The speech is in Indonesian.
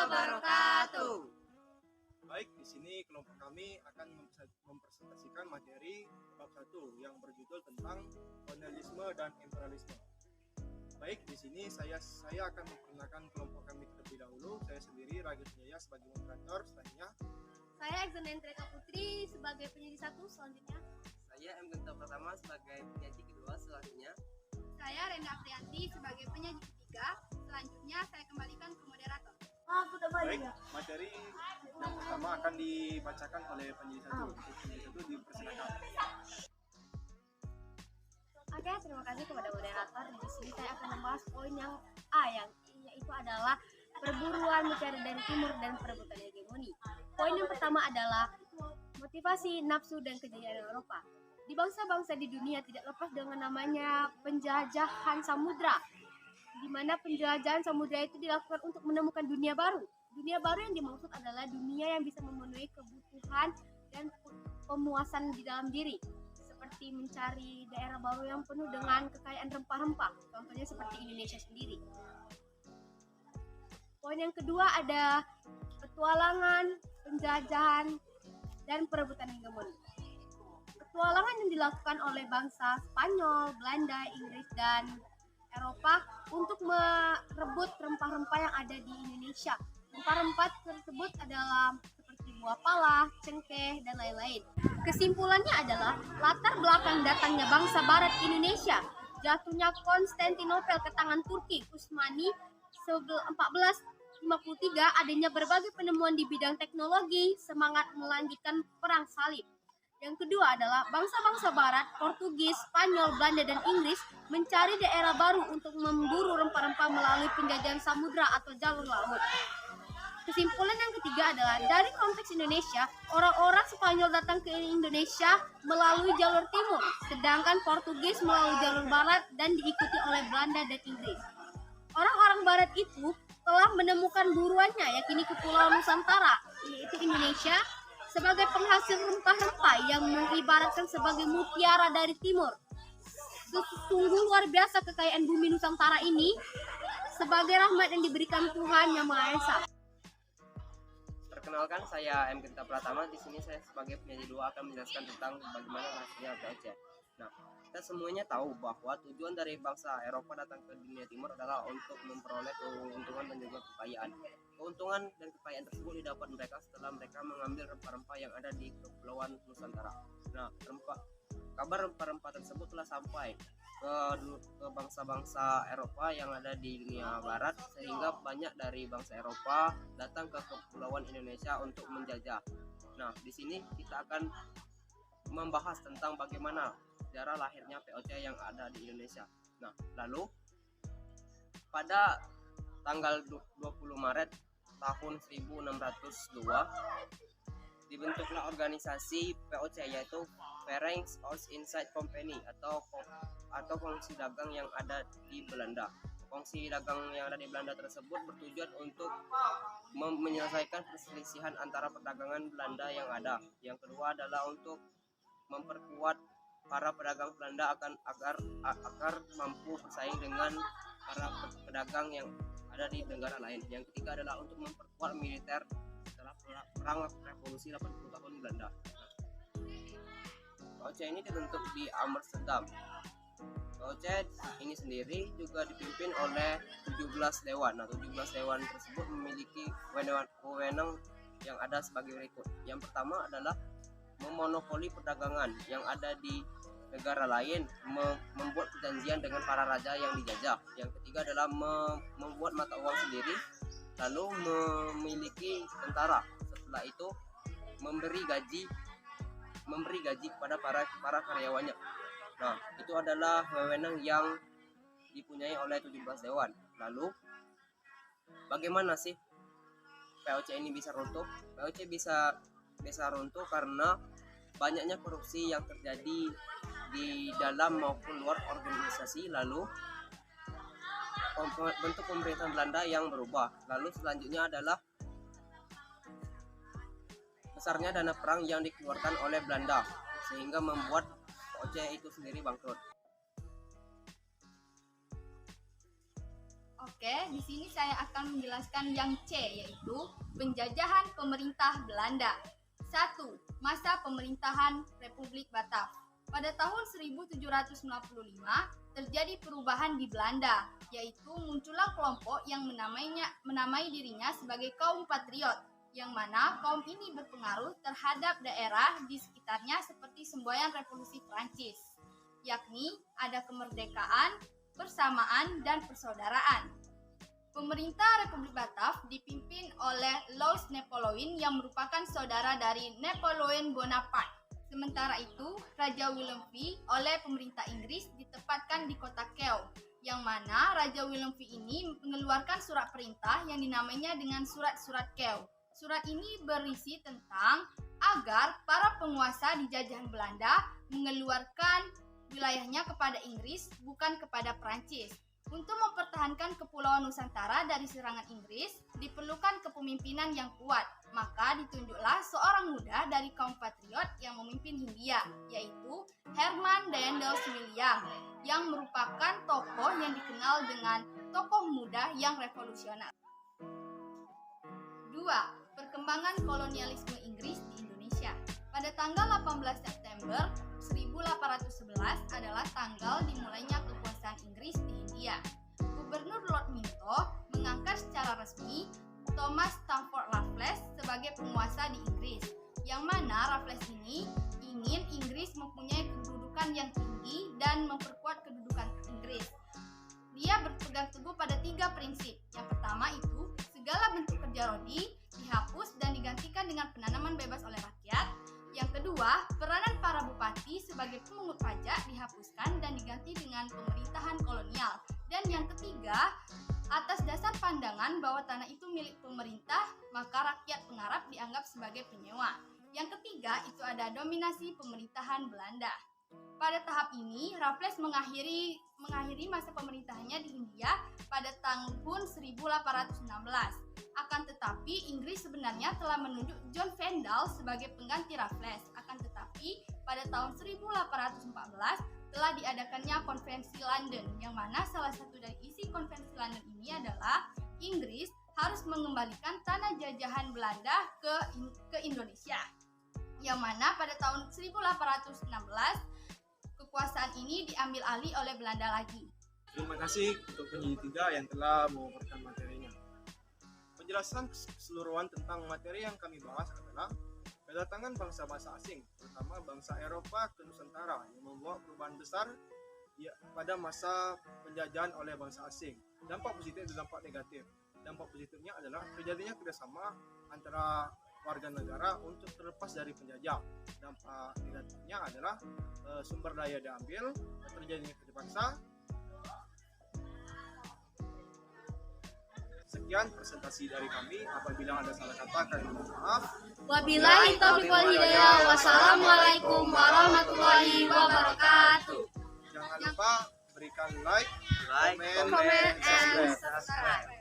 wabarakatuh. Baik, di sini kelompok kami akan mempresentasikan materi bab 1 yang berjudul tentang kolonialisme dan imperialisme. Baik, di sini saya akan memperkenalkan kelompok kami terlebih dahulu. Saya sendiri Ragil Jaya sebagai moderator, selanjutnya Saya Exonen Treka Putri sebagai penyaji 1, selanjutnya Saya M. Genta Pertama sebagai penyaji kedua, selanjutnya saya Renda Aprianti sebagai penyaji ketiga. Selanjutnya saya kembalikan ke moderator. baik, materi yang pertama akan dibacakan oleh penyaji 1. Penyaji 1 dipersilakan. Oke, terima kasih kepada moderator. Di sini saya akan membahas poin yang yaitu adalah perburuan mencari dari timur dan perebutan hegemoni. Poin yang pertama adalah motivasi, nafsu, dan kejayaan Eropa. Di bangsa-bangsa di dunia tidak lepas dengan namanya penjajahan samudra, di mana penjajahan samudra itu dilakukan untuk menemukan dunia baru. Dunia baru yang dimaksud adalah dunia yang bisa memenuhi kebutuhan dan pemuasan di dalam diri, seperti mencari daerah baru yang penuh dengan kekayaan rempah-rempah, contohnya seperti Indonesia sendiri. Poin yang kedua ada petualangan, penjajahan, dan perebutan hegemoni. Petualangan yang dilakukan oleh bangsa Spanyol, Belanda, Inggris, dan Eropa untuk merebut rempah-rempah yang ada di Indonesia. Rempah-rempah tersebut adalah seperti buah pala, cengkeh, dan lain-lain. Kesimpulannya adalah latar belakang datangnya bangsa Barat Indonesia, jatuhnya Konstantinopel ke tangan Turki Utsmani 1453, adanya berbagai penemuan di bidang teknologi, semangat melanjutkan perang salib. Yang kedua adalah bangsa-bangsa Barat, Portugis, Spanyol, Belanda, dan Inggris mencari daerah baru untuk memburu rempah-rempah melalui penjajahan samudra atau jalur laut. Kesimpulan yang ketiga adalah dari konteks Indonesia, orang-orang Spanyol datang ke Indonesia melalui jalur timur, sedangkan Portugis melalui jalur barat dan diikuti oleh Belanda dan Inggris. Orang-orang barat itu telah menemukan buruannya, yakni Kepulauan Nusantara, yaitu Indonesia, sebagai penghasil rempah-rempah yang mengibaratkan sebagai mutiara dari timur. Sungguh luar biasa kekayaan bumi Nusantara ini sebagai rahmat yang diberikan Tuhan Yang Maha Esa. perkenalkan, saya M. Genta Pratama. Di sini saya sebagai penyaji 2 akan menjelaskan tentang bagaimana hasilnya POC. Nah, kita semuanya tahu bahwa tujuan dari bangsa Eropa datang ke dunia timur adalah untuk memperoleh keuntungan dan juga kekayaan. Keuntungan dan kekayaan tersebut didapat mereka setelah mereka mengambil rempah-rempah yang ada di Kepulauan Nusantara. Nah, kabar rempah-rempah tersebut telah sampai ke bangsa-bangsa Eropa yang ada di dunia barat, sehingga banyak dari bangsa Eropa datang ke Kepulauan Indonesia untuk menjajah. Nah, di sini kita akan membahas tentang bagaimana sejarah lahirnya POC yang ada di Indonesia. Nah, lalu pada tanggal 20 Maret tahun 1602 dibentuklah organisasi POC, yaitu Vereniging Oost-Indische Compagnie atau kongsi dagang yang ada di Belanda. Kongsi dagang yang ada di Belanda tersebut bertujuan untuk menyelesaikan perselisihan antara perdagangan Belanda yang ada. Yang kedua adalah untuk memperkuat para pedagang Belanda agar mampu bersaing dengan para pedagang yang ada di negara lain. Yang ketiga adalah untuk memperkuat militer setelah perang revolusi 80 tahun Belanda. POC ini dibentuk di Amsterdam. POC ini sendiri juga dipimpin oleh 17 dewan. Nah, 17 dewan tersebut memiliki wewenang yang ada sebagai berikut. Yang pertama adalah memonopoli perdagangan yang ada di negara lain, membuat perjanjian dengan para raja yang dijajah. Yang ketiga adalah membuat mata uang sendiri, lalu memiliki tentara. Setelah itu memberi gaji kepada para karyawannya. Nah, itu adalah wewenang yang dipunyai oleh 17 dewan. Lalu bagaimana sih POC ini bisa runtuh? POC bisa runtuh karena banyaknya korupsi yang terjadi di dalam maupun luar organisasi. Lalu bentuk pemerintahan Belanda yang berubah. Lalu selanjutnya adalah besarnya dana perang yang dikeluarkan oleh Belanda, sehingga membuat POC itu sendiri bangkrut. Oke, di sini saya akan menjelaskan yang C, yaitu penjajahan pemerintah Belanda. 1. Masa pemerintahan Republik Batak. Pada tahun 1795 terjadi perubahan di Belanda, yaitu muncullah kelompok yang menamai dirinya sebagai kaum patriot, yang mana kaum ini berpengaruh terhadap daerah di sekitarnya seperti semboyan revolusi Prancis, yakni ada kemerdekaan, persamaan, dan persaudaraan. Pemerintah Republik Batak dipimpin oleh Louis Napoleon yang merupakan saudara dari Napoleon Bonaparte. Sementara itu, Raja Willem V oleh pemerintah Inggris ditempatkan di kota Kew, yang mana Raja Willem V ini mengeluarkan surat perintah yang dinamainya dengan Surat-Surat Kew. Surat ini berisi tentang agar para penguasa di jajahan Belanda mengeluarkan wilayahnya kepada Inggris, bukan kepada Prancis. Untuk mempertahankan Kepulauan Nusantara dari serangan Inggris, diperlukan kepemimpinan yang kuat. Maka ditunjuklah seorang muda dari kaum patriot yang memimpin Hindia, yaitu Herman Daendels William, yang merupakan tokoh yang dikenal dengan tokoh muda yang revolusioner. 2. Perkembangan kolonialisme Inggris di Indonesia. Pada tanggal 18 September 1811 adalah tanggal dimulainya kekuasaan Inggris di India. Gubernur Lord Minto mengangkat secara resmi Thomas Stamford Raffles sebagai penguasa di Inggris, yang mana Raffles ini ingin Inggris mempunyai kedudukan yang tinggi dan memperkuat kedudukan Inggris. Dia berpegang teguh pada 3 prinsip. Yang pertama itu, segala bentuk kerja rodi dihapus dan digantikan dengan penanaman bebas oleh rakyat. Yang kedua, peranan para bupati sebagai pemungut pajak dihapuskan dan diganti dengan pemerintahan kolonial. Dan yang ketiga, atas dasar pandangan bahwa tanah itu milik pemerintah, maka rakyat pengarap dianggap sebagai penyewa. Yang ketiga, itu ada dominasi pemerintahan Belanda. Pada tahap ini, Raffles mengakhiri masa pemerintahannya di Hindia pada tahun 1816. Akan tetapi, Inggris sebenarnya telah menunjuk John Vandal sebagai pengganti Raffles. Akan tetapi, pada tahun 1814 telah diadakannya Konferensi London, yang mana salah satu dari isi Konferensi London ini adalah Inggris harus mengembalikan tanah jajahan Belanda ke Indonesia. Yang mana pada tahun 1816 kekuasaan ini diambil alih oleh Belanda lagi. Terima kasih untuk penyidik 3 yang telah memaparkan materinya. Penjelasan keseluruhan tentang materi yang kami bahas adalah kedatangan bangsa-bangsa asing, terutama bangsa Eropa ke Nusantara yang membawa perubahan besar pada masa penjajahan oleh bangsa asing. Dampak positif dan dampak negatif. Dampak positifnya adalah terjadinya kerjasama antara warga negara untuk terlepas dari penjajah. Dampak negatifnya adalah sumber daya diambil, terjadinya kerja paksa. Sekian presentasi dari kami. Apabila ada salah kata, kami mohon maaf. Wabillahi taufiq wal hidayah. Wassalamualaikum warahmatullahi wabarakatuh. Jangan lupa berikan like, Like, comment, Comment and and subscribe. subscribe.